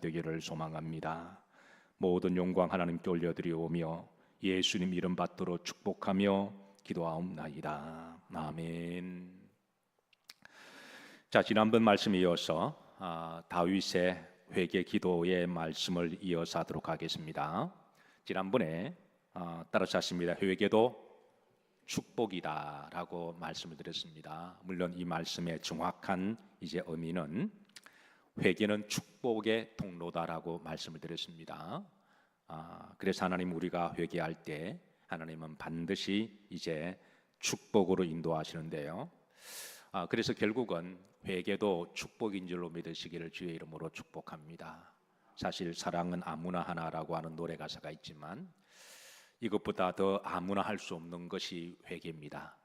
되기를 소망합니다. 모든 영광 하나님께 올려드리오며 예수님 이름 받들어 축복하며 기도하옵나이다. 아멘. 자, 지난번 말씀에 이어서 다윗의 회개 기도의 말씀을 이어서 하도록 하겠습니다. 지난번에 따라서 하십니다. 회개도 축복이다라고 말씀을 드렸습니다. 물론 이 말씀의 정확한 의미는 회개는 축복의 통로다라고 말씀을 드렸습니다. 그래서 하나님 우리가 회개할 때 하나님은 반드시 축복으로 인도하시는데요. 그래서 결국은 회개도 축복인 줄로 믿으시기를 주의 이름으로 축복합니다. 사실 사랑은 아무나 하나라고 하는 노래 가사가 있지만 이것보다 더 아무나 할 수 없는 것이 회개입니다.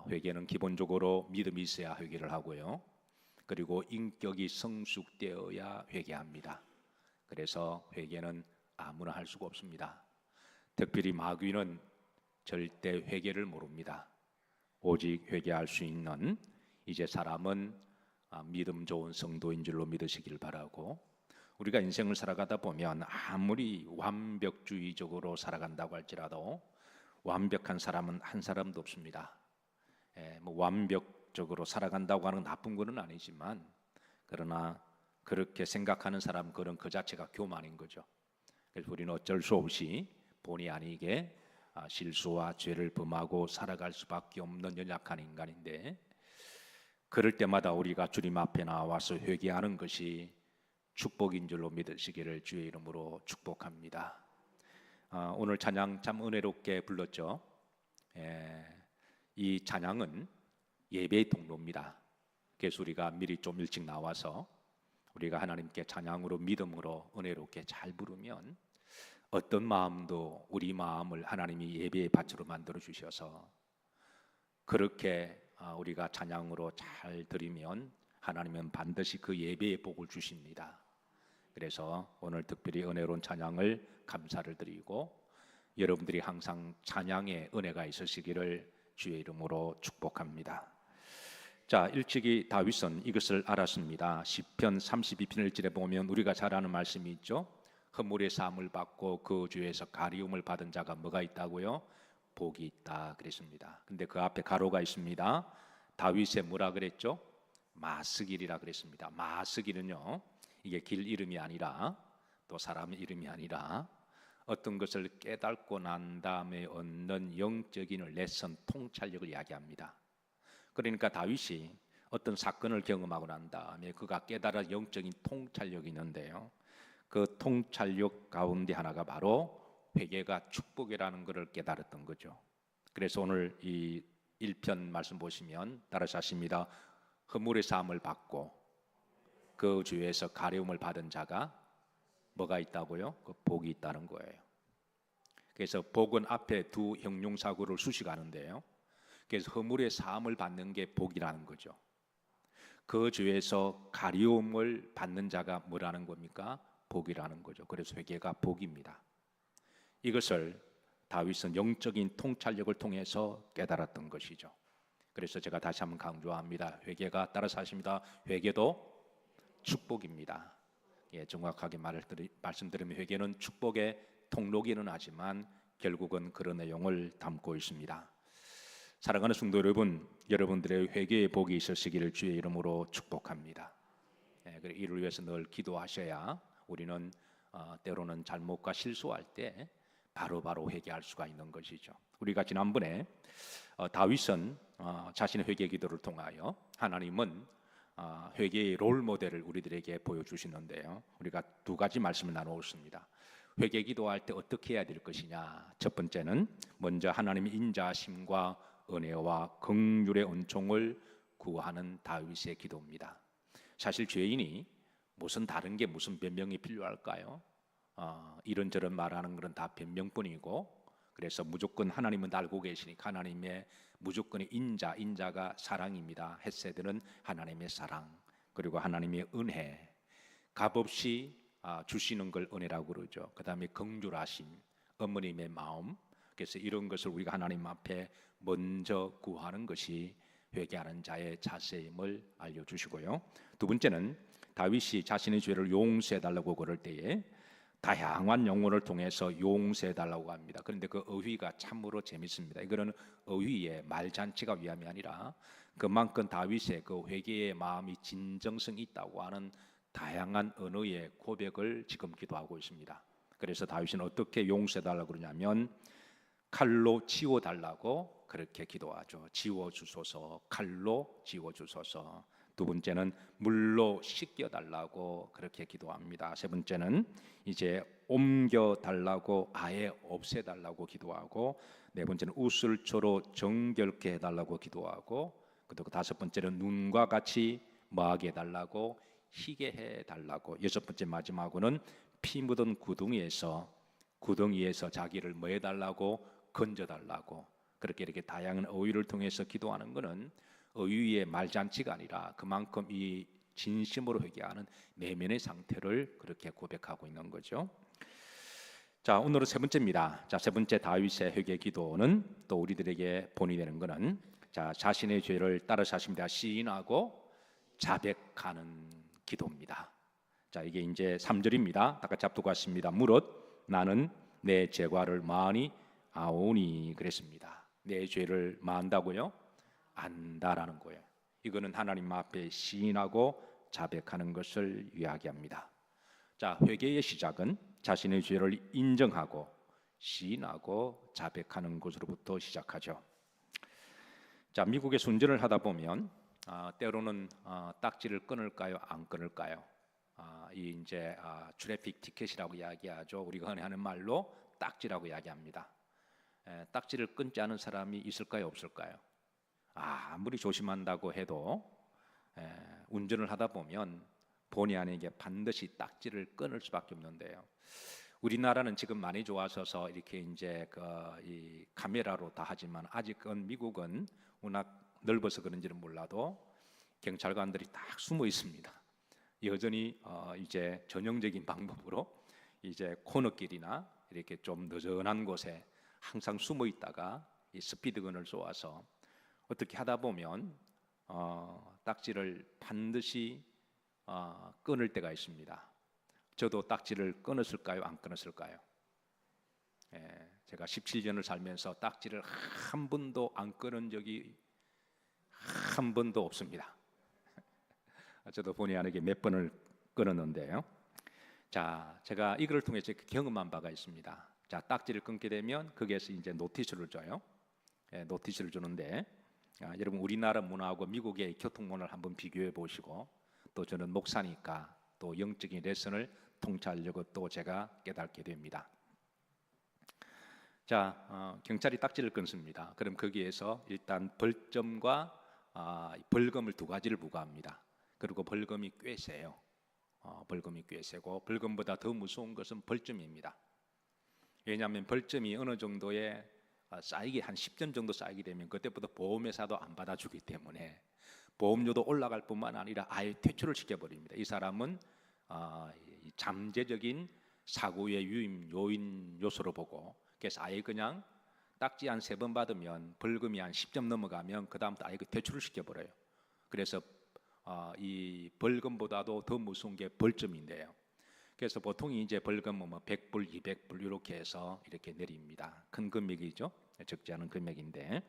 회개는 기본적으로 믿음이 있어야 회개를 하고요. 그리고 인격이 성숙되어야 회개합니다. 그래서 회개는 아무나 할 수가 없습니다. 특별히 마귀는 절대 회개를 모릅니다. 오직 회개할 수 있는 사람은 믿음 좋은 성도인 줄로 믿으시길 바라고, 우리가 인생을 살아가다 보면 아무리 완벽주의적으로 살아간다고 할지라도 완벽한 사람은 한 사람도 없습니다. 완벽적으로 살아간다고 하는 나쁜 것은 아니지만, 그러나 그렇게 생각하는 사람 그런 그 자체가 교만인 거죠. 그래서 우리는 어쩔 수 없이 본의 아니게 실수와 죄를 범하고 살아갈 수밖에 없는 연약한 인간인데, 그럴 때마다 우리가 주님 앞에 나와서 회개하는 것이 축복인 줄로 믿으시기를 주의 이름으로 축복합니다. 오늘 찬양 참 은혜롭게 불렀죠. 이 찬양은 예배의 통로입니다. 그래서 우리가 미리 좀 일찍 나와서 우리가 하나님께 찬양으로 믿음으로 은혜롭게 잘 부르면 어떤 마음도 우리 마음을 하나님이 예배의 밭으로 만들어 주셔서 그렇게 우리가 찬양으로 잘 드리면 하나님은 반드시 그 예배의 복을 주십니다. 그래서 오늘 특별히 은혜로운 찬양을 감사를 드리고 여러분들이 항상 찬양의 은혜가 있으시기를 주의 이름으로 축복합니다. 자, 일찍이 다윗은 이것을 알았습니다. 시편 32편 1절에 보면 우리가 잘 아는 말씀이 있죠. 허물의 사함을 받고 그 죄에서 가리움을 받은 자가 뭐가 있다고요? 복이 있다 그랬습니다. 근데 그 앞에 가로가 있습니다. 다윗의 뭐라 그랬죠? 마스길이라 그랬습니다. 마스길은요, 이게 길 이름이 아니라 또 사람 이름이 아니라 어떤 것을 깨닫고 난 다음에 얻는 영적인 레슨 통찰력을 이야기합니다. 그러니까 다윗이 어떤 사건을 경험하고 난 다음에 그가 깨달은 영적인 통찰력이 있는데요, 그 통찰력 가운데 하나가 바로 회개가 축복이라는 것을 깨달았던 거죠. 그래서 오늘 이 1편 말씀 보시면 따라서 하십니다. 허물의 사함을 받고 그 죄에서 가려움을 받은 자가 뭐가 있다고요? 그 복이 있다는 거예요. 그래서 복은 앞에 두 형용사구를 수식하는데요, 그래서 허물의 사함을 받는 게 복이라는 거죠. 그 죄에서 가려움을 받는 자가 뭐라는 겁니까? 복이라는 거죠. 그래서 회개가 복입니다. 이것을 다윗은 영적인 통찰력을 통해서 깨달았던 것이죠. 그래서 제가 다시 한번 강조합니다. 회개가 따라서 하십니다. 회개도 축복입니다. 정확하게 말씀드리면 회개는 축복의 통로기는 하지만 결국은 그런 내용을 담고 있습니다. 사랑하는 성도 여러분, 여러분들의 회개의 복이 있으시기를 주의 이름으로 축복합니다. 이를 위해서 늘 기도하셔야 우리는 때로는 잘못과 실수할 때 바로바로 회개할 수가 있는 것이죠. 우리가 지난번에 다윗은 자신의 회개 기도를 통하여 하나님은 회개의 롤 모델을 우리들에게 보여주시는데요, 우리가 두 가지 말씀을 나누었습니다. 회개 기도할 때 어떻게 해야 될 것이냐. 첫 번째는 먼저 하나님의 인자하심과 은혜와 긍휼의 은총을 구하는 다윗의 기도입니다. 사실 죄인이 무슨 다른 게 무슨 변명이 필요할까요? 이런저런 말하는 것은 다 변명뿐이고, 그래서 무조건 하나님은 알고 계시니까 하나님의 무조건의 인자가 사랑입니다. 헤세드는 하나님의 사랑, 그리고 하나님의 은혜, 값없이 주시는 걸 은혜라고 그러죠. 그 다음에 긍휼하심, 어머님의 마음. 그래서 이런 것을 우리가 하나님 앞에 먼저 구하는 것이 회개하는 자의 자세임을 알려주시고요. 두 번째는 다윗이 자신의 죄를 용서해 달라고 그럴 때에 다양한 용어를 통해서 용서해 달라고 합니다. 그런데 그 어휘가 참으로 재밌습니다. 이거는 어휘의 말잔치가 위함이 아니라 그만큼 다윗의 그 회개의 마음이 진정성이 있다고 하는 다양한 언어의 고백을 지금 기도하고 있습니다. 그래서 다윗은 어떻게 용서해 달라고 그러냐면 칼로 지워 달라고 그렇게 기도하죠. 지워 주소서, 칼로 지워 주소서. 두 번째는 물로 씻겨 달라고 그렇게 기도합니다. 세 번째는 이제 옮겨 달라고 아예 없애 달라고 기도하고, 네 번째는 우슬초로 정결케 해 달라고 기도하고, 그리고 다섯 번째는 눈과 같이 뭐하게 해 달라고, 희게 해 달라고, 여섯 번째 마지막으로는 피 묻은 구덩이에서 자기를 뭐 해달라고, 건져달라고. 그렇게 이렇게 다양한 어휘를 통해서 기도하는 것은 어휘의 말잔치가 아니라 그만큼 이 진심으로 회개하는 내면의 상태를 그렇게 고백하고 있는 거죠. 자, 오늘은 세 번째입니다. 자, 세 번째 다윗의 회개 기도는 또 우리들에게 본이 되는 것은 자신의 죄를 따라 자신에게 시인하고 자백하는 기도입니다. 자, 이게 이제 3절입니다. 다 같이 합독하십니다. 무릇 나는 내 죄과를 많이 아오니 그랬습니다. 내 죄를 마한다고요? 안다라는 거예요. 이거는 하나님 앞에 시인하고 자백하는 것을 이야기합니다. 자, 회개의 시작은 자신의 죄를 인정하고 시인하고 자백하는 것으로부터 시작하죠. 자, 미국에서 운전을 하다 보면 때로는 딱지를 끊을까요, 안 끊을까요? 이 이제 트래픽 티켓이라고 이야기하죠. 우리가 흔히 하는 말로 딱지라고 이야기합니다. 딱지를 끊지 않은 사람이 있을까요, 없을까요? 아무리 조심한다고 해도 운전을 하다 보면 본의 아니게 반드시 딱지를 끊을 수밖에 없는데요. 우리나라는 지금 많이 좋아져서 이렇게 이제 이 카메라로 다 하지만 아직은 미국은 워낙 넓어서 그런지는 몰라도 경찰관들이 딱 숨어 있습니다. 여전히 이제 전형적인 방법으로 이제 코너길이나 이렇게 좀 느슨한 곳에 항상 숨어 있다가 이 스피드건을 쏘아서 어떻게 하다 보면 딱지를 반드시 끊을 때가 있습니다. 저도 딱지를 끊었을까요, 안 끊었을까요? 제가 17년을 살면서 딱지를 한 번도 안 끊은 적이 한 번도 없습니다. 저도 본의 아니게 몇 번을 끊었는데요. 자, 제가 이걸 통해서 경험한 바가 있습니다. 자, 딱지를 끊게 되면 거기에서 이제 노티스를 줘요. 노티스를 주는데 여러분 우리나라 문화하고 미국의 교통 문화를 한번 비교해 보시고, 또 저는 목사니까 또 영적인 레슨을 통찰하려고 또 제가 깨닫게 됩니다. 자, 경찰이 딱지를 끊습니다. 그럼 거기에서 일단 벌점과 벌금을 두 가지를 부과합니다. 그리고 벌금이 꽤 세요. 벌금이 꽤 세고 벌금보다 더 무서운 것은 벌점입니다. 왜냐하면 벌점이 어느 정도의 쌓이게 한 10점 정도 쌓이게 되면 그때부터 보험회사도 안 받아주기 때문에 보험료도 올라갈 뿐만 아니라 아예 퇴출을 시켜버립니다. 이 사람은 잠재적인 사고의 유임 요인 요소로 보고, 그래서 아예 그냥 딱지 한 3번 받으면 벌금이 한 10점 넘어가면 그 다음부터 아예 퇴출을 시켜버려요. 그래서 이 벌금보다도 더 무서운 게 벌점인데요. 그래서 보통 이제 벌금은 뭐 100불, 200불 이렇게 해서 이렇게 내립니다. 큰 금액이죠. 적지 않은 금액인데,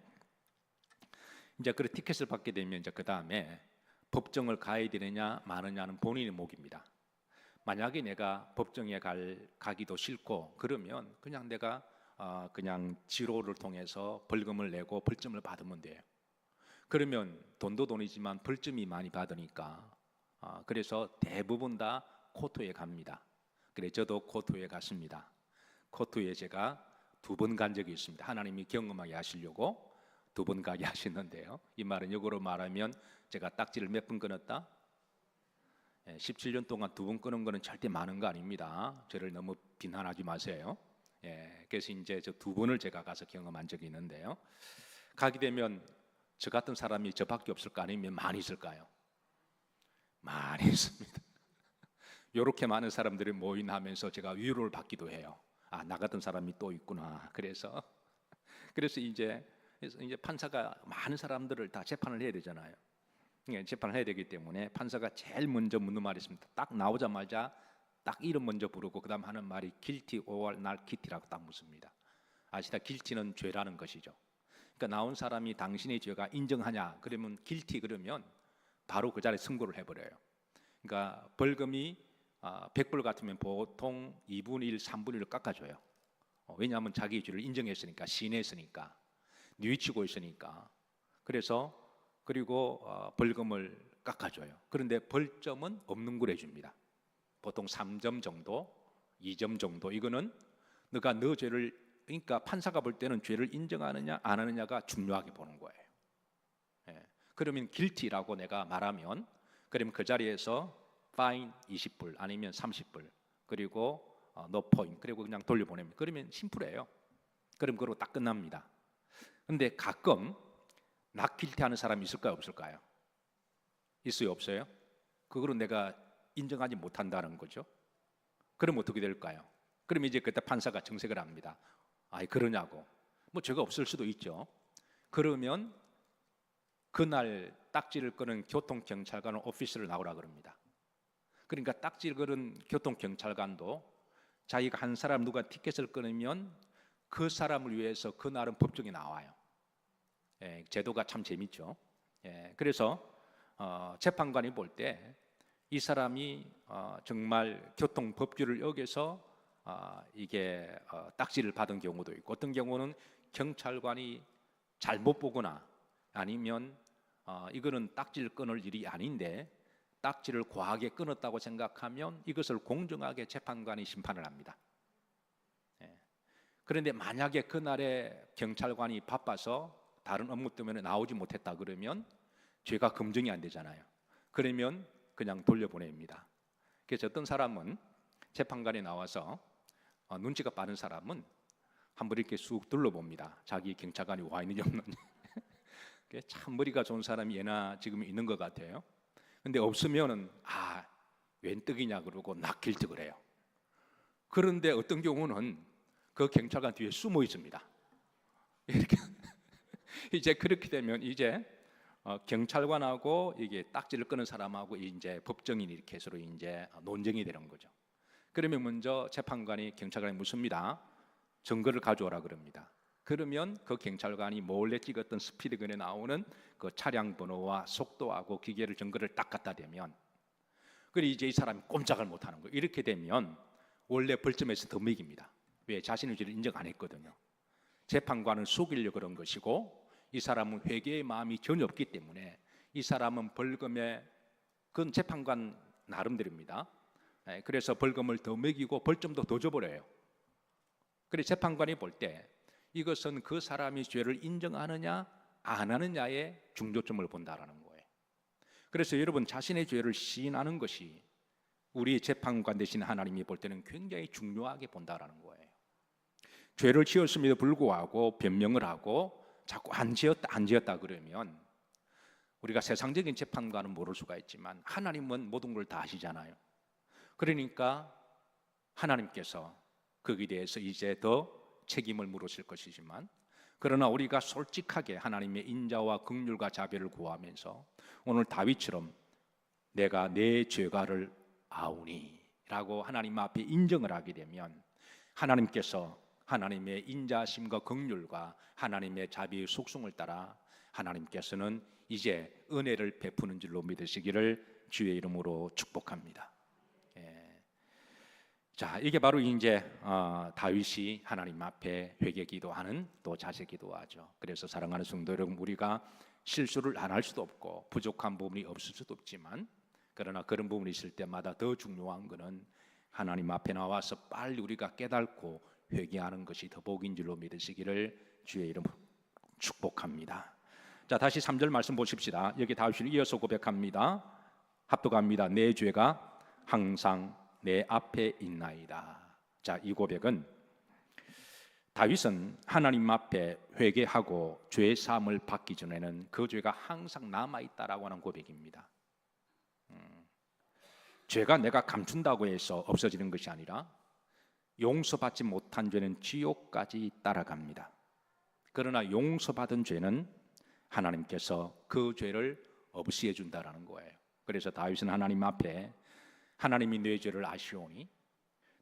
이제 그 티켓을 받게 되면 이제 그 다음에 법정을 가야 되느냐 마느냐는 본인의 몫입니다. 만약에 내가 법정에 가기도 싫고 그러면 그냥 내가 그냥 지로를 통해서 벌금을 내고 벌점을 받으면 돼요. 그러면 돈도 돈이지만 벌점이 많이 받으니까 그래서 대부분 다 코트에 갑니다. 그래 저도 코트에 갔습니다. 코트에 제가 2번 간 적이 있습니다. 하나님이 경험하게 하시려고 2번 가게 하시는데요. 이 말은 역으로 말하면 제가 딱지를 몇 번 끊었다? 17년 동안 2번 끊은 거는 절대 많은 거 아닙니다. 저를 너무 비난하지 마세요. 그래서 이제 저 2번을 제가 가서 경험한 적이 있는데요. 가게 되면 저 같은 사람이 저밖에 없을까, 아니면 많이 있을까요? 많이 있습니다. 이렇게 많은 사람들이 모인하면서 제가 위로를 받기도 해요. 나 같은 사람이 또 있구나. 그래서 이제 판사가 많은 사람들을 다 재판을 해야 되잖아요. 재판을 해야 되기 때문에 판사가 제일 먼저 묻는 말이 있습니다. 딱 나오자마자 딱 이름 먼저 부르고 그다음 하는 말이 guilty or not guilty라고 딱 묻습니다. 아시다 guilty는 죄라는 것이죠. 그러니까 나온 사람이 당신의 죄가 인정하냐 그러면 guilty 그러면 바로 그 자리에 선고를 해버려요. 그러니까 벌금이 100불 같으면 보통 2분의 1, 3분의 1을 깎아줘요. 왜냐하면 자기 죄를 인정했으니까, 시인했으니까, 뉘우치고 있으니까. 그래서 그리고 벌금을 깎아줘요. 그런데 벌점은 없는 걸 해줍니다. 보통 3점 정도, 2점 정도. 이거는 너가 너 죄를, 그러니까 판사가 볼 때는 죄를 인정하느냐 안 하느냐가 중요하게 보는 거예요. 그러면 guilty라고 내가 말하면, 그러면 그 자리에서 fine 20불 아니면 30불 그리고 no point 그리고 그냥 돌려보냅니다. 그러면 심플해요. 그럼 그러고 딱 끝납니다. 근데 가끔 not guilty 하는 사람이 있을까요 없을까요? 있어요 없어요? 그거로 내가 인정하지 못한다는 거죠. 그럼 어떻게 될까요? 그럼 이제 그때 판사가 정색을 합니다. 아이 그러냐고. 뭐 죄가 없을 수도 있죠. 그러면 그날 딱지를 끄는 교통경찰관 오피스를 나오라 그럽니다. 그러니까 딱지를 끄는 교통경찰관도 자기가 한 사람 누가 티켓을 끊으면 그 사람을 위해서 그날은 법정에 나와요. 제도가 참 재밌죠. 그래서 재판관이 볼 때 이 사람이 정말 교통법규를 어겨서 이게 딱지를 받은 경우도 있고, 어떤 경우는 경찰관이 잘못 보거나 아니면 이거는 딱지를 끊을 일이 아닌데 딱지를 과하게 끊었다고 생각하면 이것을 공정하게 재판관이 심판을 합니다. 그런데 만약에 그날에 경찰관이 바빠서 다른 업무 때문에 나오지 못했다 그러면 죄가 검증이 안 되잖아요. 그러면 그냥 돌려보냅니다. 그래서 어떤 사람은 재판관에 나와서 눈치가 빠른 사람은 한번 이렇게 쑥 둘러봅니다. 자기 경찰관이 와 있는지 없는지. 참 머리가 좋은 사람이 얘나 지금 있는 것 같아요. 근데 없으면은 웬 떡이냐 그러고 낚일득을 해요. 그런데 어떤 경우는 그 경찰관 뒤에 숨어 있습니다. 이렇게 이제 그렇게 되면 이제 경찰관하고 이게 딱지를 끄는 사람하고 이제 법정인 이렇게 서로 이제 논쟁이 되는 거죠. 그러면 먼저 재판관이 경찰관이 묻습니다. 증거를 가져오라 그럽니다. 그러면 그 경찰관이 몰래 찍었던 스피드건에 나오는 그 차량 번호와 속도하고 기계를 증거를 딱 갖다 대면, 그래 이제 이 사람이 꼼짝을 못하는 거예요. 이렇게 되면 원래 벌점에서 더 매깁니다. 왜? 자신의 죄를 인정 안 했거든요. 재판관은 속이려고 그런 것이고 이 사람은 회개의 마음이 전혀 없기 때문에 이 사람은 벌금에, 그건 재판관 나름대로입니다. 그래서 벌금을 더 매기고 벌점도 더 줘버려요. 그래서 재판관이 볼 때 이것은 그 사람이 죄를 인정하느냐 안 하느냐에 중조점을 본다라는 거예요. 그래서 여러분 자신의 죄를 시인하는 것이 우리 재판관 되신 하나님이 볼 때는 굉장히 중요하게 본다라는 거예요. 죄를 지었음에도 불구하고 변명을 하고 자꾸 안 지었다 그러면 우리가 세상적인 재판관은 모를 수가 있지만 하나님은 모든 걸 다 아시잖아요. 그러니까 하나님께서 거기에 대해서 이제 더 책임을 물으실 것이지만, 그러나 우리가 솔직하게 하나님의 인자와 긍휼과 자비를 구하면서 오늘 다윗처럼 내가 내 죄가를 아우니 라고 하나님 앞에 인정을 하게 되면 하나님께서 하나님의 인자심과 긍휼과 하나님의 자비의 속성을 따라 하나님께서는 이제 은혜를 베푸는 줄로 믿으시기를 주의 이름으로 축복합니다. 자, 이게 바로 이제 다윗이 하나님 앞에 회개 기도하는 또 자세 기도하죠. 그래서 사랑하는 성도 여러분, 우리가 실수를 안 할 수도 없고 부족한 부분이 없을 수도 없지만, 그러나 그런 부분이 있을 때마다 더 중요한 것은 하나님 앞에 나와서 빨리 우리가 깨닫고 회개하는 것이 더 복인 줄로 믿으시기를 주의 이름으로 축복합니다. 자, 다시 3절 말씀 보십시다. 여기 다윗이 이어서 고백합니다. 합독합니다. 내 죄가 항상 내 앞에 있나이다. 자, 이 고백은 다윗은 하나님 앞에 회개하고 죄 사함을 받기 전에는 그 죄가 항상 남아있다라고 하는 고백입니다. 죄가 내가 감춘다고 해서 없어지는 것이 아니라 용서받지 못한 죄는 지옥까지 따라갑니다. 그러나 용서받은 죄는 하나님께서 그 죄를 없이 해준다라는 거예요. 그래서 다윗은 하나님 앞에 하나님이 내 죄를 아시오니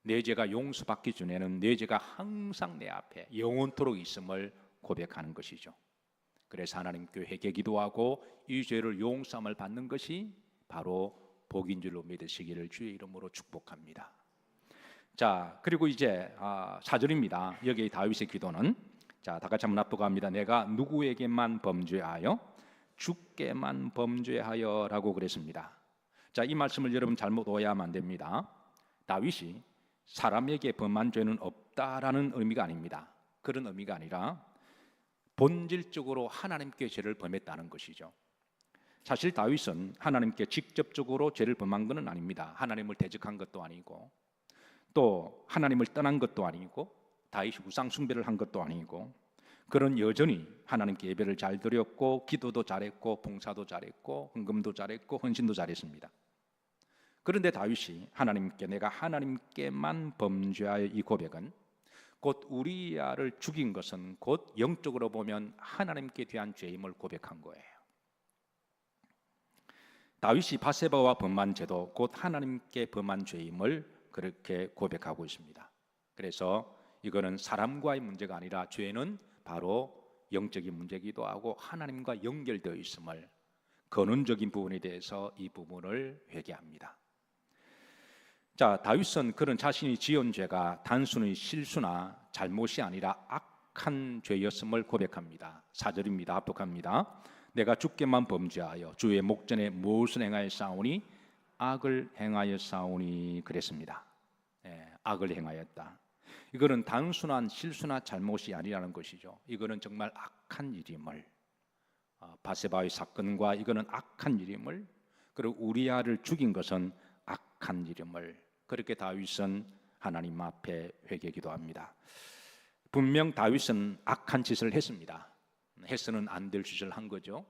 내 죄가 용서받기 전에는 내 죄가 항상 내 앞에 영원토록 있음을 고백하는 것이죠. 그래서 하나님께 회개 기도하고 이 죄를 용서함을 받는 것이 바로 복인 줄로 믿으시기를 주의 이름으로 축복합니다. 자, 그리고 이제 4절입니다. 여기 다윗의 기도는, 자, 다 같이 한번 납독합니다. 내가 누구에게만 범죄하여 주께만 범죄하여라고 그랬습니다. 자, 이 말씀을 여러분 잘못 오해하면 안 됩니다. 다윗이 사람에게 범한 죄는 없다라는 의미가 아닙니다. 그런 의미가 아니라 본질적으로 하나님께 죄를 범했다는 것이죠. 사실 다윗은 하나님께 직접적으로 죄를 범한 것은 아닙니다. 하나님을 대적한 것도 아니고 또 하나님을 떠난 것도 아니고 다윗이 우상 숭배를 한 것도 아니고, 그런 여전히 하나님께 예배를 잘 드렸고 기도도 잘했고 봉사도 잘했고 헌금도 잘했고 헌신도 잘했습니다. 그런데 다윗이 하나님께 내가 하나님께만 범죄하여 이 고백은 곧 우리아를 죽인 것은 곧 영적으로 보면 하나님께 대한 죄임을 고백한 거예요. 다윗이 바세바와 범한 죄도 곧 하나님께 범한 죄임을 그렇게 고백하고 있습니다. 그래서 이거는 사람과의 문제가 아니라 죄는 바로 영적인 문제이기도 하고 하나님과 연결되어 있음을, 근원적인 부분에 대해서 이 부분을 회개합니다. 자, 다윗은 그런 자신이 지은 죄가 단순히 실수나 잘못이 아니라 악한 죄였음을 고백합니다. 4절입니다. 합독합니다. 내가 주께만 범죄하여 주의 목전에 무엇을 행하였사오니 악을 행하였사오니 그랬습니다. 악을 행하였다. 이거는 단순한 실수나 잘못이 아니라는 것이죠. 이거는 정말 악한 일임을, 바세바의 사건과 이거는 악한 일임을, 그리고 우리아를 죽인 것은 악한 일임을, 그렇게 다윗은 하나님 앞에 회개 기도합니다. 분명 다윗은 악한 짓을 했습니다. 해서는 안 될 짓을 한 거죠.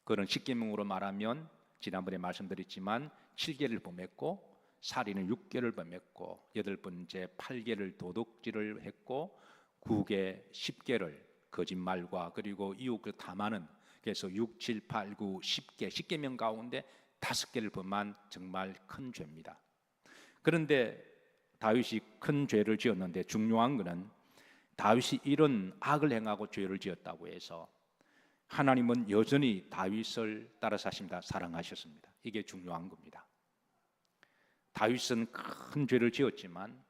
그런 십계명으로 말하면 지난번에 말씀드렸지만 7개를 범했고 살인을 6개를 범했고 8번째 8개를 도둑질을 했고 9개 10개를 거짓말과 그리고 이웃을 탐하는, 그래서 6, 7, 8, 9, 10개 10계명 가운데 5개를 범한 정말 큰 죄입니다. 그런데 다윗이 큰 죄를 지었는데 중요한 것은 다윗이 이런 악을 행하고 죄를 지었다고 해서 하나님은 여전히 다윗을 따라 사십니다. 사랑하셨습니다. 이게 중요한 겁니다. 다윗은 큰 죄를 지었지만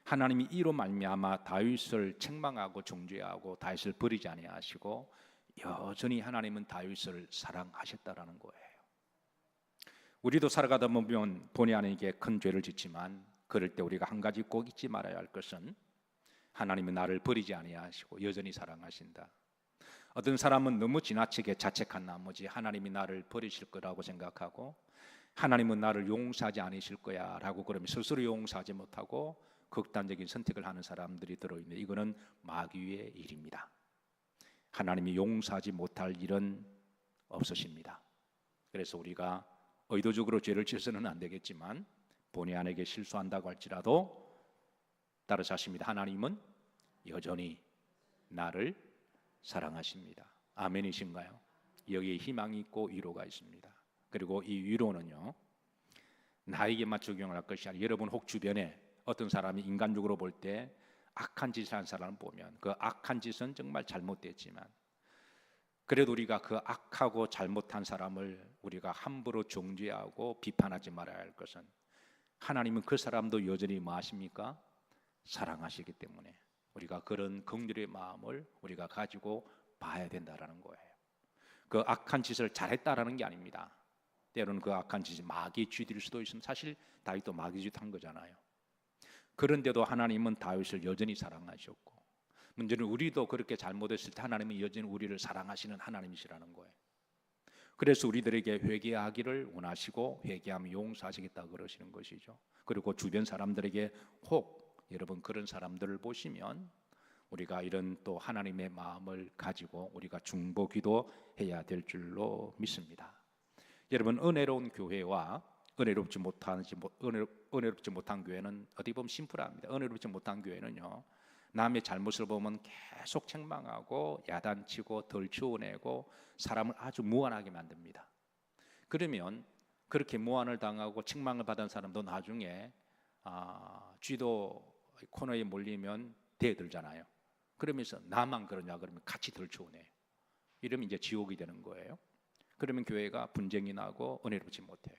하나님이 이로 말미암아 다윗을 책망하고 정죄하고 다윗을 버리지 아니하시고 여전히 하나님은 다윗을 사랑하셨다라는 거예요. 우리도 살아가다 보면 본의 아니게 큰 죄를 짓지만 그럴 때 우리가 한 가지 꼭 잊지 말아야 할 것은 하나님은 나를 버리지 아니하시고 여전히 사랑하신다. 어떤 사람은 너무 지나치게 자책한 나머지 하나님이 나를 버리실 거라고 생각하고 하나님은 나를 용서하지 않으실 거야 라고 그러면 스스로 용서하지 못하고 극단적인 선택을 하는 사람들이 들어있는데 이거는 마귀의 일입니다. 하나님이 용서하지 못할 일은 없으십니다. 그래서 우리가 의도적으로 죄를 지어서는 안 되겠지만 본의 아니게 실수한다고 할지라도 따라 자십니다. 하나님은 여전히 나를 사랑하십니다. 아멘이신가요? 여기에 희망이 있고 위로가 있습니다. 그리고 이 위로는요, 나에게만 적용을 할 것이 아니라 여러분 혹 주변에 어떤 사람이 인간적으로 볼 때 악한 짓을 한 사람을 보면 그 악한 짓은 정말 잘못됐지만 그래도 우리가 그 악하고 잘못한 사람을 우리가 함부로 정죄하고 비판하지 말아야 할 것은 하나님은 그 사람도 여전히 뭐 하십니까? 사랑하시기 때문에 우리가 그런 긍휼의 마음을 우리가 가지고 봐야 된다라는 거예요. 그 악한 짓을 잘했다라는 게 아닙니다. 때로는 그 악한 짓이 마귀의 쥐일 수도 있으면 사실 다윗도 마귀 짓 한 거잖아요. 그런데도 하나님은 다윗을 여전히 사랑하셨고 문제는 우리도 그렇게 잘못했을 때 하나님은 여전히 우리를 사랑하시는 하나님이시라는 거예요. 그래서 우리들에게 회개하기를 원하시고 회개하면 용서하시겠다 그러시는 것이죠. 그리고 주변 사람들에게 혹 여러분 그런 사람들을 보시면 우리가 이런 또 하나님의 마음을 가지고 우리가 중보 기도해야 될 줄로 믿습니다. 여러분 은혜로운 교회와 은혜롭지 못한 교회는 어떻게 보면 심플합니다. 은혜롭지 못한 교회는요, 남의 잘못을 보면 계속 책망하고 야단치고 덜 치워내고 사람을 아주 무한하게 만듭니다. 그러면 그렇게 모함을 당하고 책망을 받은 사람도 나중에 쥐도 코너에 몰리면 대들잖아요. 그러면서 나만 그러냐 그러면 같이 들추어내요. 이러면 이제 지옥이 되는 거예요. 그러면 교회가 분쟁이 나고 은혜롭지 못해요.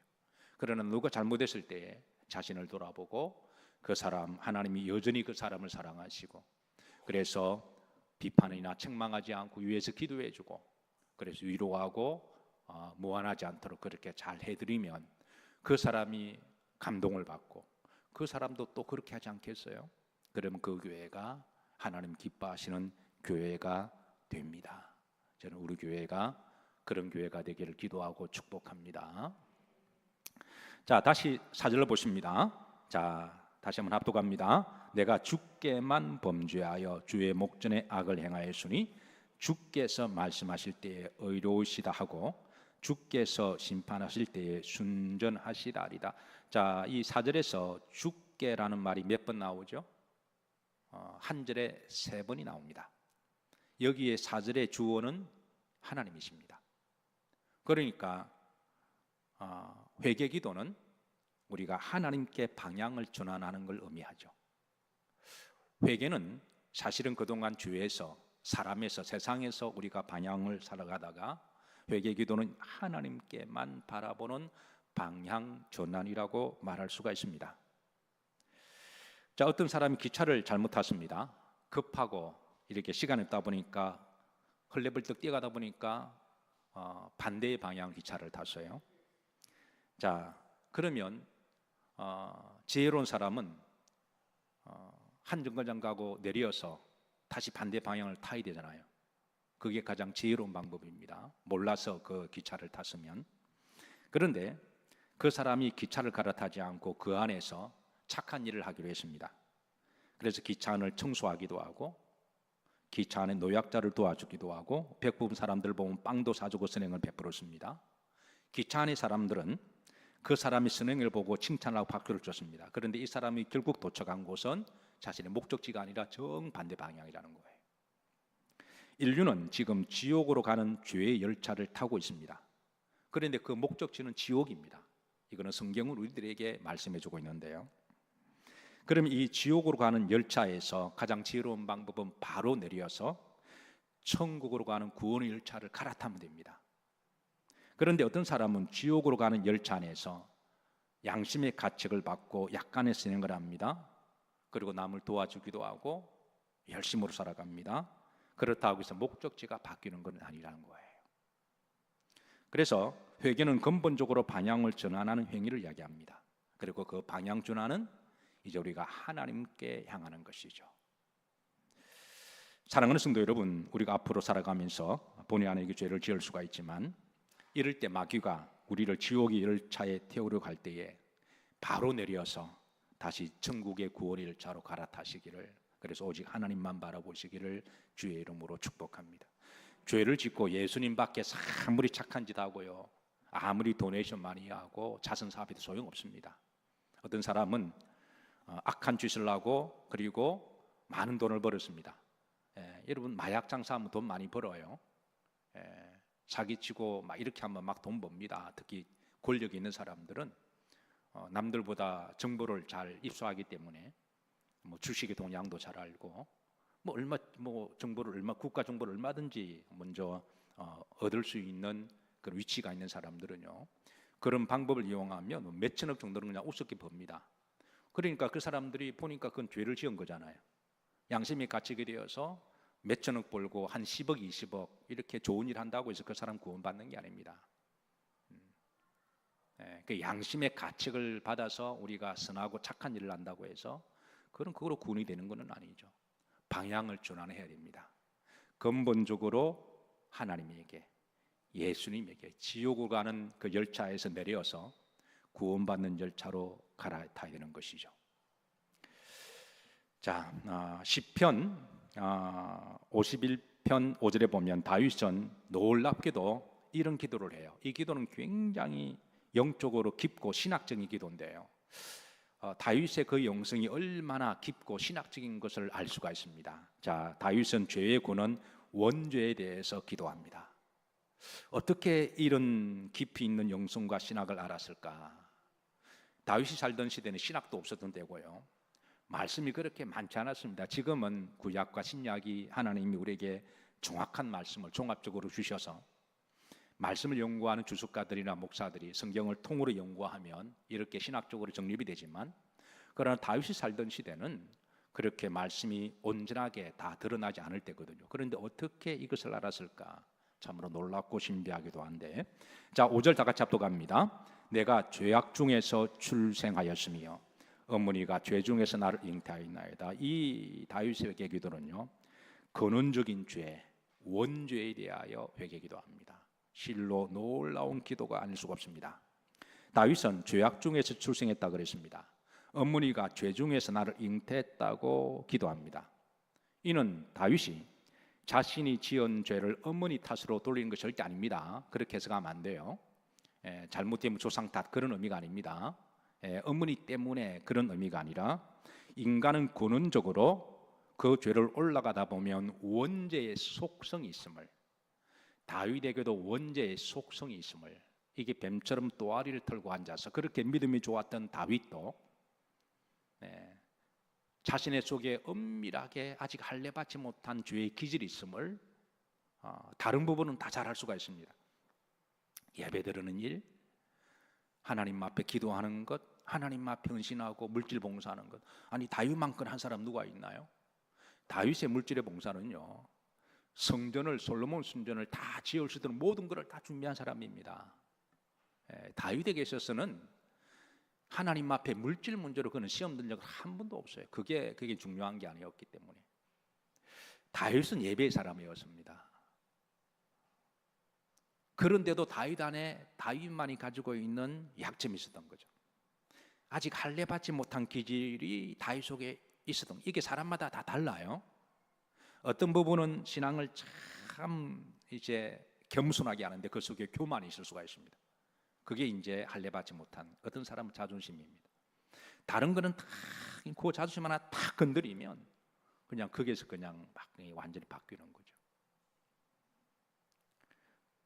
그러나 누가 잘못했을 때 자신을 돌아보고 그 사람, 하나님이 여전히 그 사람을 사랑하시고, 그래서 비판이나 책망하지 않고 위에서 기도해주고, 그래서 위로하고 무한하지 않도록 그렇게 잘 해드리면 그 사람이 감동을 받고 그 사람도 또 그렇게 하지 않겠어요? 그러면 그 교회가 하나님 기뻐하시는 교회가 됩니다. 저는 우리 교회가 그런 교회가 되기를 기도하고 축복합니다. 자, 다시 4절로 보십니다. 자, 다시 한번 합독합니다. 내가 주께만 범죄하여 주의 목전에 악을 행하였으니 주께서 말씀하실 때에 의로우시다 하고 주께서 심판하실 때에 순전하시다리다. 자, 이 4절에서 주께라는 말이 몇 번 나오죠? 한 절에 3번이 나옵니다. 여기에 4절의 주어는 하나님이십니다. 그러니까 회개 기도는 우리가 하나님께 방향을 전환하는 걸 의미하죠. 회개는 사실은 그동안 죄에서, 사람에서, 세상에서 우리가 방향을 살아가다가 회개 기도는 하나님께만 바라보는 방향 전환이라고 말할 수가 있습니다. 자, 어떤 사람이 기차를 잘못 탔습니다. 급하고 이렇게 시간이 없다 보니까 헐레벌떡 뛰어가다 보니까 반대의 방향 기차를 탔어요. 자, 그러면 지혜로운 사람은 한 정거장 가고 내려서 다시 반대 방향을 타야 되잖아요. 그게 가장 지혜로운 방법입니다. 몰라서 그 기차를 탔으면. 그런데 그 사람이 기차를 갈아타지 않고 그 안에서 착한 일을 하기로 했습니다. 그래서 기차 안을 청소하기도 하고 기차 안에 노약자를 도와주기도 하고 배고픈 사람들 보면 빵도 사주고 선행을 베풀었습니다. 기차 안의 사람들은 그 사람이 선행을 보고 칭찬하고 박수를 쳤습니다. 그런데 이 사람이 결국 도착한 곳은 자신의 목적지가 아니라 정반대 방향이라는 거예요. 인류는 지금 지옥으로 가는 죄의 열차를 타고 있습니다. 그런데 그 목적지는 지옥입니다. 이거는 성경은 우리들에게 말씀해주고 있는데요. 그럼 이 지옥으로 가는 열차에서 가장 지혜로운 방법은 바로 내려서 천국으로 가는 구원의 열차를 갈아타면 됩니다. 그런데 어떤 사람은 지옥으로 가는 열차 안에서 양심의 가책을 받고 약간의 선행을 합니다. 그리고 남을 도와주기도 하고 열심으로 살아갑니다. 그렇다고 해서 목적지가 바뀌는 건 아니라는 거예요. 그래서 회개는 근본적으로 방향을 전환하는 행위를 이야기합니다. 그리고 그 방향 전환은 이제 우리가 하나님께 향하는 것이죠. 사랑하는 성도 여러분, 우리가 앞으로 살아가면서 본의 아니게 죄를 지을 수가 있지만 이럴 때 마귀가 우리를 지옥의 열차에 태우려 갈 때에 바로 내려서 다시 천국의 구원의 열차로 갈아타시기를, 그래서 오직 하나님만 바라보시기를 주의 이름으로 축복합니다. 죄를 짓고 예수님 밖에서 아무리 착한 짓 하고요, 아무리 도네이션 많이 하고 자선 사업해도 소용없습니다. 어떤 사람은 악한 짓을 하고 그리고 많은 돈을 벌었습니다. 여러분 마약 장사하면 돈 많이 벌어요. 사기치고 막 이렇게 하면 막 돈 법니다. 특히 권력이 있는 사람들은 남들보다 정보를 잘 입수하기 때문에 주식의 동향도 잘 알고 정보를 국가 정보를 얼마든지 먼저 얻을 수 있는 그런 위치가 있는 사람들은요, 그런 방법을 이용하면 몇천억 정도는 그냥 우습게 법니다. 그러니까 그 사람들이 보니까 그건 죄를 지은 거잖아요. 양심이 갇히게 되어서 몇천억 벌고 한 10억, 20억 이렇게 좋은 일 한다고 해서 그 사람 구원받는 게 아닙니다. 그 양심의 가책을 받아서 우리가 선하고 착한 일을 한다고 해서 그거로 구원이 되는 것은 아니죠. 방향을 전환해야 됩니다. 근본적으로 하나님에게, 예수님에게, 지옥으로 가는 그 열차에서 내려서 구원받는 열차로 갈아타야 되는 것이죠. 자, 시편 51편 5절에 보면 다윗은 놀랍게도 이런 기도를 해요. 이 기도는 굉장히 영적으로 깊고 신학적인 기도인데요, 다윗의 그 영성이 얼마나 깊고 신학적인 것을 알 수가 있습니다. 자, 다윗은 죄의 근원 원죄에 대해서 기도합니다. 어떻게 이런 깊이 있는 영성과 신학을 알았을까? 다윗이 살던 시대는 신학도 없었던 때고요. 말씀이 그렇게 많지 않았습니다. 지금은 구약과 신약이 하나님이 우리에게 정확한 말씀을 종합적으로 주셔서 말씀을 연구하는 주석가들이나 목사들이 성경을 통으로 연구하면 이렇게 신학적으로 정립이 되지만, 그러나 다윗이 살던 시대는 그렇게 말씀이 온전하게 다 드러나지 않을 때거든요. 그런데 어떻게 이것을 알았을까? 참으로 놀랍고 신비하기도 한데, 자, 5절 다 같이 합독합니다. 내가 죄악 중에서 출생하였으며 어머니가 죄 중에서 나를 잉태하였나이다. 이 다윗의 기도는요, 근원적인 죄, 원죄에 대하여 회개기도합니다. 실로 놀라운 기도가 아닐 수가 없습니다. 다윗은 죄악 중에서 출생했다 그랬습니다. 어머니가 죄 중에서 나를 잉태했다고 기도합니다. 이는 다윗이 자신이 지은 죄를 어머니 탓으로 돌리는 것이 절대 아닙니다. 그렇게 해석하면 안 돼요. 잘못되면 조상 탓, 그런 의미가 아닙니다. 어머니 때문에 그런 의미가 아니라, 인간은 근원적으로 그 죄를 올라가다 보면 원죄의 속성이 있음을, 다윗에게도 원죄의 속성이 있음을, 이게 뱀처럼 또아리를 털고 앉아서 그렇게 믿음이 좋았던 다윗도 자신의 속에 엄밀하게 아직 할례받지 못한 죄의 기질이 있음을 다른 부분은 다 잘할 수가 있습니다. 예배 드리는 일, 하나님 앞에 기도하는 것, 하나님 앞에 헌신하고 물질 봉사하는 것. 아니, 다윗만큼 한 사람 누가 있나요? 다윗의 물질의 봉사는요, 성전을, 솔로몬 성전을 다 지을 수 있도록 모든 것을 다 준비한 사람입니다. 다윗에게 있어서는 하나님 앞에 물질 문제로 그는 시험 든 적은 한 번도 없어요. 그게 중요한 게 아니었기 때문에. 다윗은 예배의 사람이었습니다. 그런데도 다윗 안에 다윗만이 가지고 있는 약점이 있었던 거죠. 아직 할례받지 못한 기질이 다윗 속에 있었던, 이게 사람마다 다 달라요. 어떤 부분은 신앙을 참 이제 겸손하게 하는데 그 속에 교만이 있을 수가 있습니다. 그게 이제 할례받지 못한 어떤 사람은 자존심입니다. 다른 거는 다 그 자존심 하나 탁 건드리면 그냥 거기에서 그냥 막 완전히 바뀌는 거죠.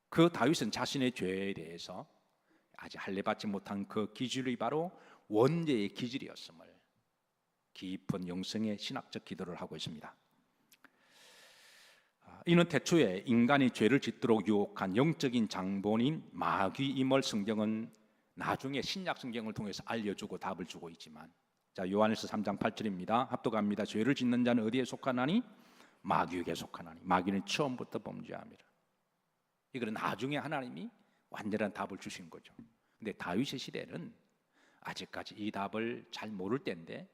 그 다윗은 자신의 죄에 대해서 아직 할례받지 못한 그 기질이 바로 원죄의 기질이었음을 깊은 영성의 신학적 기도를 하고 있습니다. 이는 태초에 인간이 죄를 짓도록 유혹한 영적인 장본인 마귀임을 성경은 나중에 신약 성경을 통해서 알려주고 답을 주고 있지만, 자, 요한일서 3장 8절입니다. 합독합니다. 죄를 짓는 자는 어디에 속하나니? 마귀에게 속하나니. 마귀는 처음부터 범죄함이라. 이거는 나중에 하나님이 완전한 답을 주신 거죠. 근데 다윗의 시대는 아직까지 이 답을 잘 모를 때인데,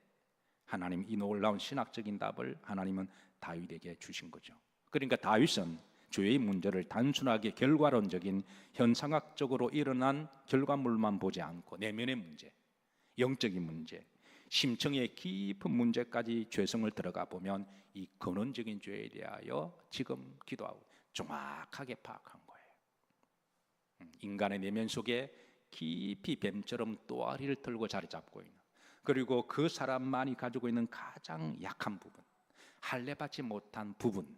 하나님 이 놀라운 신학적인 답을 하나님은 다윗에게 주신 거죠. 그러니까 다윗은 죄의 문제를 단순하게 결과론적인 현상학적으로 일어난 결과물만 보지 않고 내면의 문제, 영적인 문제, 심청의 깊은 문제까지 죄성을 들어가 보면 이 근원적인 죄에 대하여 지금 기도하고 정확하게 파악한 거예요. 인간의 내면 속에 깊이 뱀처럼 또아리를 털고 자리 잡고 있는, 그리고 그 사람만이 가지고 있는 가장 약한 부분, 할례받지 못한 부분,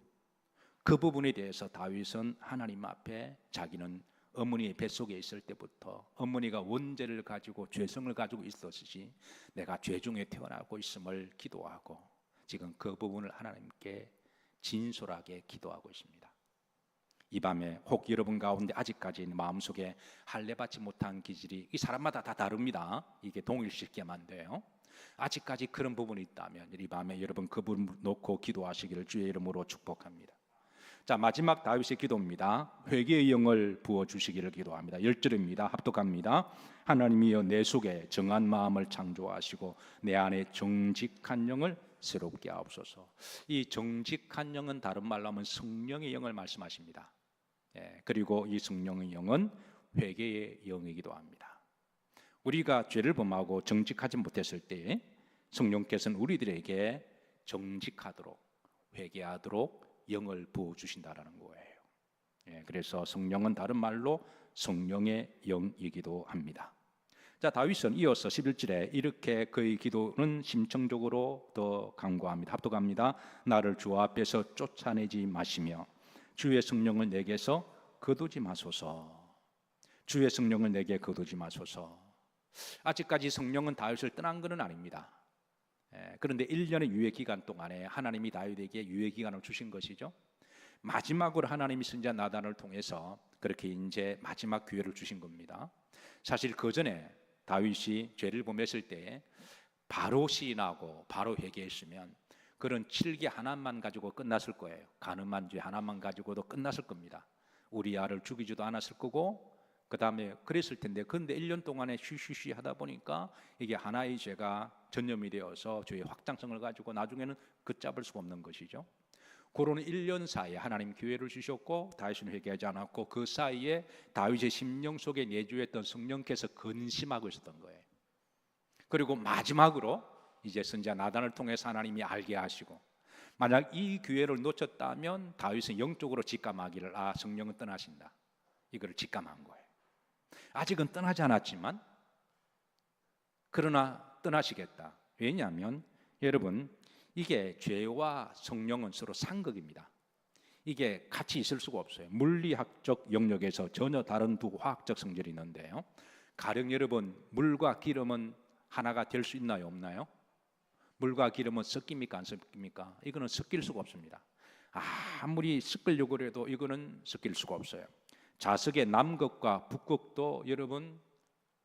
그 부분에 대해서 다윗은 하나님 앞에 자기는 어머니의 뱃속에 있을 때부터 어머니가 원죄를 가지고 죄성을 가지고 있었듯이 내가 죄 중에 태어나고 있음을 기도하고 지금 그 부분을 하나님께 진솔하게 기도하고 있습니다. 이 밤에 혹 여러분 가운데 아직까지 마음속에 할례받지 못한 기질이, 이 사람마다 다 다릅니다. 이게 동일시키면 안 돼요. 아직까지 그런 부분이 있다면 이 밤에 여러분 그 부분 놓고 기도하시기를 주의 이름으로 축복합니다. 자, 마지막 다윗의 기도입니다. 회개의 영을 부어주시기를 기도합니다. 10절입니다. 합독합니다. 하나님이여 내 속에 정한 마음을 창조하시고 내 안에 정직한 영을 새롭게 하옵소서. 이 정직한 영은 다른 말로 하면 성령의 영을 말씀하십니다. 그리고 이 성령의 영은 회개의 영이기도 합니다. 우리가 죄를 범하고 정직하지 못했을 때 성령께서는 우리들에게 정직하도록, 회개하도록 영을 부어주신다라는 거예요. 그래서 성령은 다른 말로 성령의 영이기도 합니다. 자, 다윗은 이어서 11절에 이렇게 그의 기도는 심층적으로 더 강구합니다. 합독합니다. 나를 주 앞에서 쫓아내지 마시며 주의 성령을 내게서 거두지 마소서. 주의 성령을 내게 거두지 마소서. 아직까지 성령은 다윗을 떠난 것은 아닙니다. 그런데 1년의 유예 기간 동안에 하나님이 다윗에게 유예 기간을 주신 것이죠. 마지막으로 하나님이 선지자 나단을 통해서 그렇게 이제 마지막 기회를 주신 겁니다. 사실 그 전에 다윗이 죄를 범했을 때 바로 시인하고 바로 회개했으면 그런 칠개 하나만 가지고 끝났을 거예요. 간음한 죄 하나만 가지고도 끝났을 겁니다. 우리아를 죽이지도 않았을 거고, 그 다음에 그랬을 텐데, 그런데 1년 동안에 쉬쉬쉬 하다 보니까 이게 하나의 죄가 전염이 되어서 죄의 확장성을 가지고 나중에는 걷잡을 수가 없는 것이죠. 그런 1년 사이에 하나님 기회를 주셨고 다윗은 회개하지 않았고, 그 사이에 다윗의 심령 속에 내주했던 성령께서 근심하고 있었던 거예요. 그리고 마지막으로 이제 선지자 나단을 통해서 하나님이 알게 하시고, 만약 이 기회를 놓쳤다면 다윗은 영적으로 직감하기를, 성령은 떠나신다, 이걸 직감한 거예요. 아직은 떠나지 않았지만 그러나 떠나시겠다. 왜냐하면 여러분, 이게 죄와 성령은 서로 상극입니다. 이게 같이 있을 수가 없어요. 물리학적 영역에서 전혀 다른 두 화학적 성질이 있는데요, 가령 여러분, 물과 기름은 하나가 될 수 있나요, 없나요? 물과 기름은 섞입니까, 안 섞입니까? 이거는 섞일 수가 없습니다. 아무리 섞으려고 해도 이거는 섞일 수가 없어요. 자석의 남극과 북극도 여러분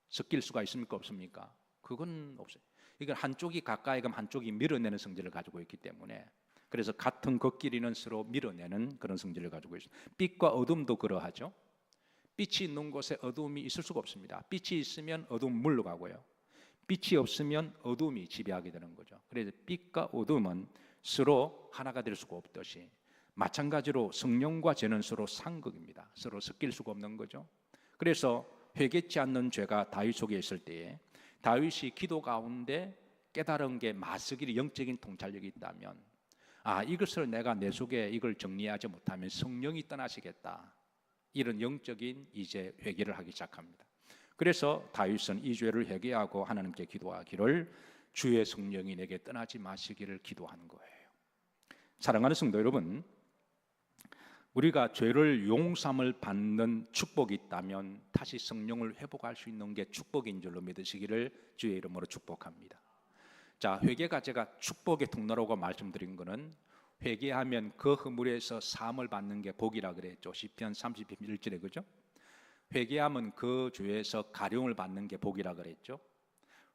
섞일 수가 있습니까, 없습니까? 그건 없어요. 이건 한쪽이 가까이 가면 한쪽이 밀어내는 성질을 가지고 있기 때문에, 그래서 같은 극끼리는 서로 밀어내는 그런 성질을 가지고 있습니다. 빛과 어둠도 그러하죠. 빛이 있는 곳에 어둠이 있을 수가 없습니다. 빛이 있으면 어둠은 물러가고요, 빛이 없으면 어둠이 지배하게 되는 거죠. 그래서 빛과 어둠은 서로 하나가 될 수가 없듯이, 마찬가지로 성령과 죄는 서로 상극입니다. 서로 섞일 수가 없는 거죠. 그래서 회개치 않는 죄가 다윗 속에 있을 때에 다윗이 기도 가운데 깨달은 게 마스길이 영적인 통찰력이 있다면, 이것을 내가 내 속에 이걸 정리하지 못하면 성령이 떠나시겠다, 이런 영적인 이제 회개를 하기 시작합니다. 그래서 다윗은 이 죄를 회개하고 하나님께 기도하기를, 주의 성령이 내게 떠나지 마시기를 기도하는 거예요. 사랑하는 성도 여러분, 우리가 죄를 용서함을 받는 축복이 있다면 다시 성령을 회복할 수 있는 게 축복인 줄로 믿으시기를 주의 이름으로 축복합니다. 자, 회개가 제가 축복의 통로라고 말씀드린 것은, 회개하면 그 허물에서 사함을 받는 게 복이라 그랬죠. 시편 30편 1절에, 그죠? 회개하면 그 죄에서 가령을 받는 게 복이라 그랬죠.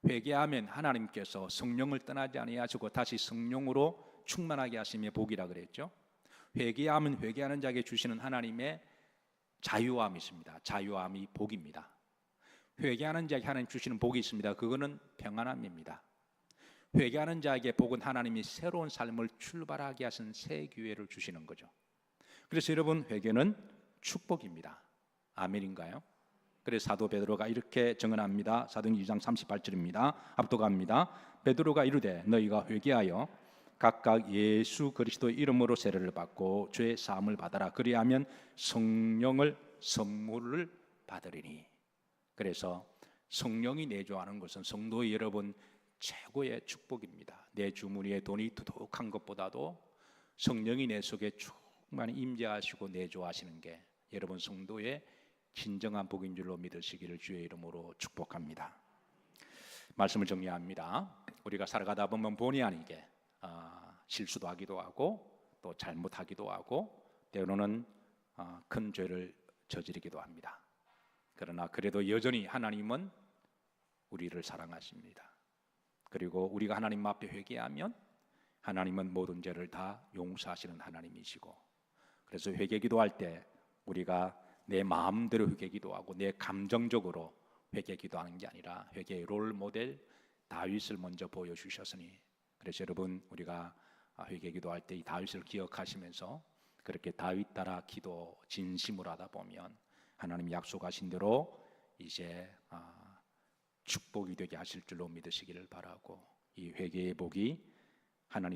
회개하면 하나님께서 성령을 떠나지 아니하시고 다시 성령으로 충만하게 하시며 복이라 그랬죠. 회개하면 회개하는 자에게 주시는 하나님의 자유함이 있습니다. 자유함이 복입니다. 회개하는 자에게 하나님 주시는 복이 있습니다. 그거는 평안함입니다. 회개하는 자에게 복은 하나님이 새로운 삶을 출발하게 하신 새 기회를 주시는 거죠. 그래서 여러분, 회개는 축복입니다. 아멘인가요? 그래서 사도 베드로가 이렇게 증언합니다. 사도행전 2장 38절입니다. 압도갑니다. 베드로가 이르되 너희가 회개하여 각각 예수 그리스도의 이름으로 세례를 받고 죄 사함을 받아라. 그리하면 성령을 선물을 받으리니. 그래서 성령이 내주하는 것은 성도의 여러분 최고의 축복입니다. 내 주머니에 돈이 두둑한 것보다도 성령이 내 속에 충만히 임재하시고 내주하시는 게 여러분 성도의 진정한 복인 줄로 믿으시기를 주의 이름으로 축복합니다. 말씀을 정리합니다. 우리가 살아가다 보면 본의 아니게 실수도 하기도 하고 또 잘못하기도 하고 때로는 큰 죄를 저지르기도 합니다. 그러나 그래도 여전히 하나님은 우리를 사랑하십니다. 그리고 우리가 하나님 앞에 회개하면 하나님은 모든 죄를 다 용서하시는 하나님이시고, 그래서 회개 기도할 때 우리가 내 마음대로 회개 기도하고 내 감정적으로 회개 기도하는 게 아니라 회개의 롤 모델 다윗을 먼저 보여주셨으니, 그래서 여러분 우리가 회개 기도할 때 이 다윗을 기억하시면서 그렇게 다윗 따라 기도 진심으로 하다 보면 하나님 약속하신 대로 이제 축복이 되게 하실 줄로 믿으시기를 바라고, 이 회개의 복이 하나님